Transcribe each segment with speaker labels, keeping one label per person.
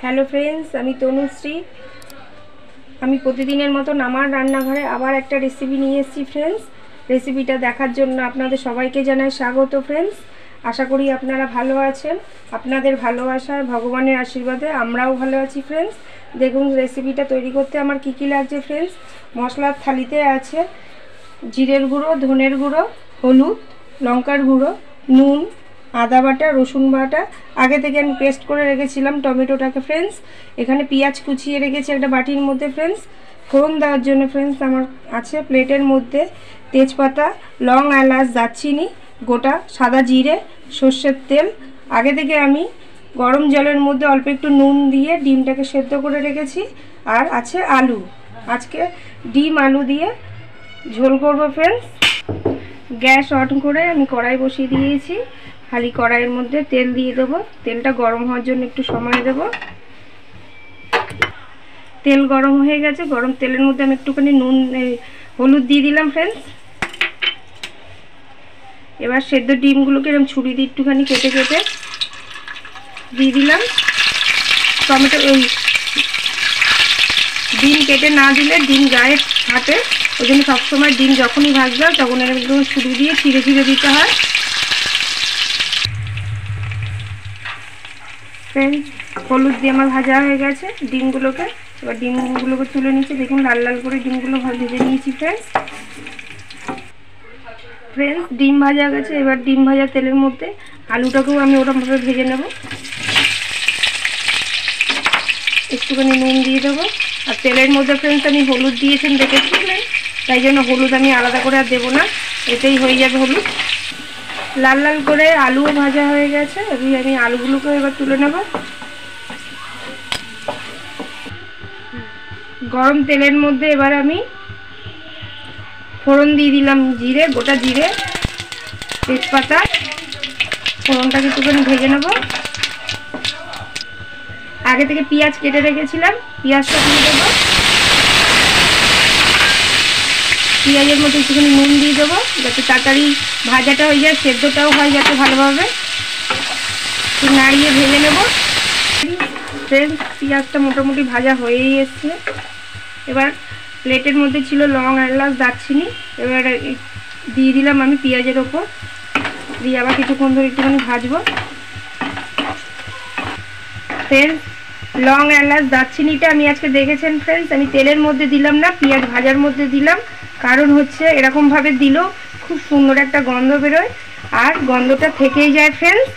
Speaker 1: Hello friends, আমি তনুশ্রী। আমি প্রতিদিনের মতো আমার রান্নাঘরে আবার একটা রেসিপি নিয়ে এসেছি ফ্রেন্ডস। রেসিপিটা দেখার জন্য আপনাদের সবাইকে জানাই স্বাগত ফ্রেন্ডস। আশা করি আপনারা ভালো আছেন। আপনাদের ভালোবাসায়, ভগবানের আশীর্বাদে আমরাও ভালো আছি ফ্রেন্ডস। দেখুন রেসিপিটা তৈরি করতে আমার কী কী লাগছে ফ্রেন্ডস। মশলার থালিতে আছে জিরের গুঁড়ো, ধনের গুঁড়ো, হলুদ, লঙ্কার গুঁড়ো, নুন, আদা বাটা, রসুন বাটা। আগে থেকে আমি পেস্ট করে রেখেছিলাম টমেটোটাকে ফ্রেন্ডস। এখানে পেঁয়াজ কুচিয়ে রেখেছি একটা বাটির মধ্যে ফ্রেন্ডস। ফোড়ন দেওয়ার জন্য ফ্রেন্ডস আমার আছে প্লেটের মধ্যে তেজপাতা, লং, এলাচ, দারচিনি, গোটা সাদা জিরে, সর্ষের তেল। আগে থেকে আমি গরম জলের মধ্যে অল্প একটু নুন দিয়ে ডিমটাকে সেদ্ধ করে রেখেছি। আর আছে আলু। আজকে ডিম আলু দিয়ে ঝোল করবো ফ্রেন্ডস। গ্যাস অন করে আমি কড়াই বসিয়ে দিয়েছি। খালি কড়াইয়ের মধ্যে তেল দিয়ে দেবো। তেলটা গরম হওয়ার জন্য একটু সময় দেব। তেল গরম হয়ে গেছে। গরম তেলের মধ্যে আমি একটুখানি নুন, হলুদ দিয়ে দিলাম ফ্রেন্ডস। এবার সেদ্ধ ডিমগুলোকে এরকম ছুরি দিয়ে একটুখানি কেটে কেটে দিয়ে দিলাম। টমেটো ডিম কেটে না দিলে ডিম গায়ে হাতে, ওই জন্য সবসময় ডিম যখনই ভাজবে তখন একদম ছুরি দিয়ে ছিঁড়ে ছিঁড়ে দিতে হয় ফ্রেন্ডস। হলুদ দিয়ে আমার ভাজা হয়ে গেছে ডিমগুলোকে। এবার ডিমগুলোকে তুলে নিচ্ছি। দেখুন লাল লাল করে ডিমগুলো ভেজে নিয়েছি ফ্রেন্ডস। ডিম ভাজা গেছে। এবার ডিম ভাজা তেলের মধ্যে আলুটাকেও আমি ওরকমভাবে ভেজে নেব। একটুখানি নুন দিয়ে দেবো। আর তেলের মধ্যে ফ্রেন্ডস আমি হলুদ দিয়েছেন দেখেছিলেন, তাই জন্য হলুদ আমি আলাদা করে আর দেবো না, এতেই হয়ে যাবে হলুদ। লাল লাল করে আলুও ভাজা হয়ে গেছে। আমি আলুগুলোকে এবার তুলে নেব। গরম তেলের মধ্যে এবার আমি ফোড়ন দিয়ে দিলাম জিরে, গোটা জিরে, তেজপাতা। ফোড়নটাকে একটুখানি ভেজে নেব। আগে থেকে পেঁয়াজ কেটে রেখেছিলাম, পেঁয়াজটা দিয়ে দেবো। পেঁয়াজের মধ্যে একটুখানি নুন দিয়ে দেবো যাতে তাড়াতাড়ি ভাজাটা হয়ে যায়, সেদ্ধটাও হয় যাতে ভালোভাবে। একটু নাড়িয়ে ভেজে নেব ফ্রেন্ডস। পেঁয়াজটা মোটামুটি ভাজা হয়েই এসছে। এবার প্লেটের মধ্যে ছিল লং, এলাচ, দারচিনি। এবার দিয়ে দিলাম আমি পেঁয়াজের ওপর, দিয়ে আবার কিছুক্ষণ ধরে একটুখানি ভাজবো ফ্রেন্ডস। লং, এলাচ, দারচিনিটা আমি আজকে দেখেছেন ফ্রেন্ডস আমি তেলের মধ্যে দিলাম না, পেঁয়াজ ভাজার মধ্যে দিলাম। কারণ হচ্ছে এরকমভাবে দিলেও খুব সুন্দর একটা গন্ধ বেরোয়, আর গন্ধটা থেকেই যায় ফ্রেন্ডস।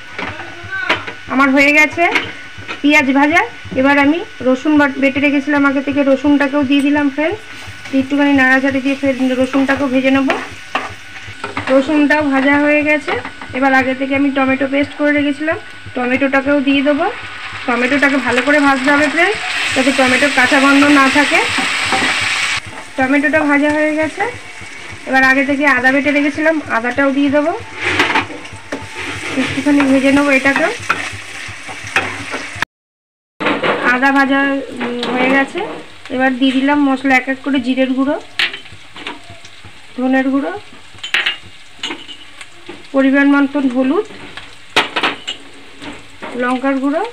Speaker 1: আমার হয়ে গেছে পেঁয়াজ ভাজা। এবার আমি রসুন বেটে রেখেছিলাম আগে থেকে, রসুনটাকেও দিয়ে দিলাম ফ্রেন্ডস। একটুখানি নাড়াচাড়ি দিয়ে রসুনটাকেও ভেজে নেব। রসুনটাও ভাজা হয়ে গেছে। এবার আগে থেকে আমি টমেটো পেস্ট করে রেখেছিলাম, টমেটোটাকেও দিয়ে দেবো। টমেটোটাকে ভালো করে ভাজতে হবে ফ্রেন্ডস, যাতে টমেটোর কাঁচা গন্ধ না থাকে। টমেটোটা ভাজা হয়ে গেছে। এবার আগে থেকে আদা বেটে রেখেছিলাম, আদাটাও দিয়ে দেবো। একটুখানি ভেজে নেবো এটাকেও। আদা ভাজা হয়ে গেছে। এবার দিয়ে দিলাম মশলা এক এক করে। জিরের গুঁড়ো, ধনের গুঁড়ো, পরিমাণ মতন হলুদ, লঙ্কার গুঁড়ো,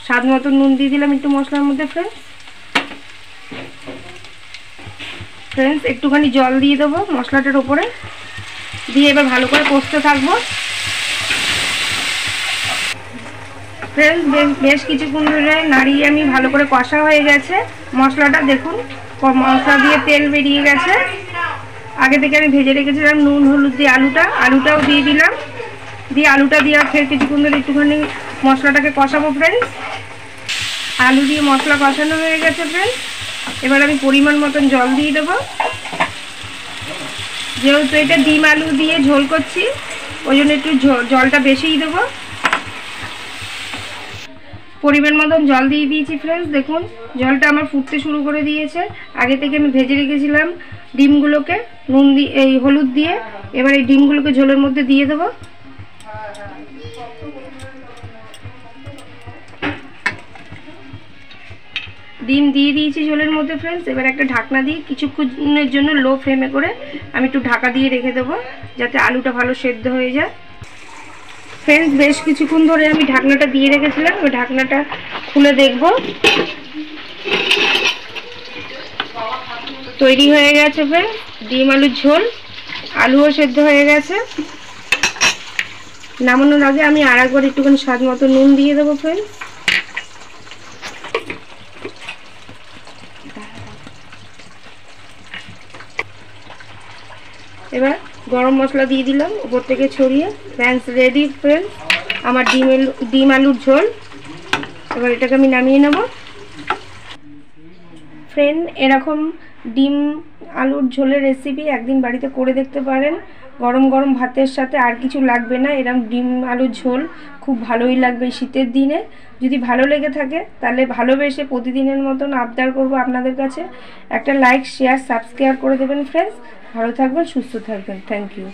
Speaker 1: স্বাদ মতন নুন দিয়ে দিলাম একটু মশলার মধ্যে ফ্রেন্ডস। একটুখানি জল দিয়ে দেবো মশলাটার ওপরে, দিয়ে এবার ভালো করে কষতে থাকবো ফ্রেন্ডস। বেশ কিছুক্ষণ ধরে নাড়িয়ে আমি ভালো করে কষা হয়ে গেছে মশলাটা। দেখুন মশলা দিয়ে তেল বেরিয়ে গেছে। আগে থেকে আমি ভেজে রেখেছিলাম নুন হলুদ দিয়ে আলুটাও দিয়ে দিলাম। দিয়ে আলুটা দিয়ে ফের কিছুক্ষণ ধরে একটুখানি মশলাটাকে কষাবো ফ্রেন্ডস। আলু দিয়ে মশলা কষানো হয়ে গেছে ফ্রেন্ডস। এবার আমি পরিমাণ মতন জল দিয়ে দেবো। যেহেতু এটা ডিম আলু দিয়ে ঝোল করছি, ওই জন্য একটু জলটা বেশিই দেবো। পরিমাণ মতন জল দিয়ে দিয়েছি ফ্রেন্ডস। দেখুন জলটা আমার ফুটতে শুরু করে দিয়েছে। আগে থেকে আমি ভেজে রেখেছিলাম ডিমগুলোকে নুন দিয়ে, হলুদ দিয়ে। এবার এই ডিমগুলোকে ঝোলের মধ্যে দিয়ে দেবো। ডিম দিয়ে দিয়েছি ঝোলের মধ্যে ফ্রেন্ডস। এবার একটা ঢাকনা দিয়ে কিছুক্ষণের জন্য লো ফ্লেমে করে আমি একটু ঢাকা দিয়ে রেখে দেবো, যাতে আলুটা ভালো সেদ্ধ হয়ে যায়। ফ্রেন্ডস বেশ কিছুক্ষণ ধরে আমি ঢাকনাটা দিয়ে রেখেছিলাম, ওই ঢাকনাটা খুলে দেখব। তৈরি হয়ে গেছে ফ্রেন্ডস ডিম আলুর ঝোল, আলুও সেদ্ধ হয়ে গেছে। নামানোর আগে আমি আর একবার একটুখানি স্বাদ মতো নুন দিয়ে দেবো ফ্রেন্ডস। এবার গরম মশলা দিয়ে দিলাম উপর থেকে ছড়িয়ে। ফ্রেন্ডস রেডি ফ্রেন্ডস আমার ডিম আলুর ঝোল। এবার এটাকে আমি নামিয়ে নেব। ফ্রেন্ড এরকম ডিম আলুর ঝোলের রেসিপি একদিন বাড়িতে করে দেখতে পারেন। গরম গরম ভাতের সাথে আর কিছু লাগবে না, এরকম ডিম আলুর ঝোল খুব ভালোই লাগবে শীতের দিনে। যদি ভালো লেগে থাকে তাহলে ভালোবেসে প্রতিদিনের মতন আবদার করব আপনাদের কাছে একটা লাইক শেয়ার সাবস্ক্রাইব করে দেবেন ফ্রেন্ডস। ভালো থাকবেন, সুস্থ থাকবেন। Thank you.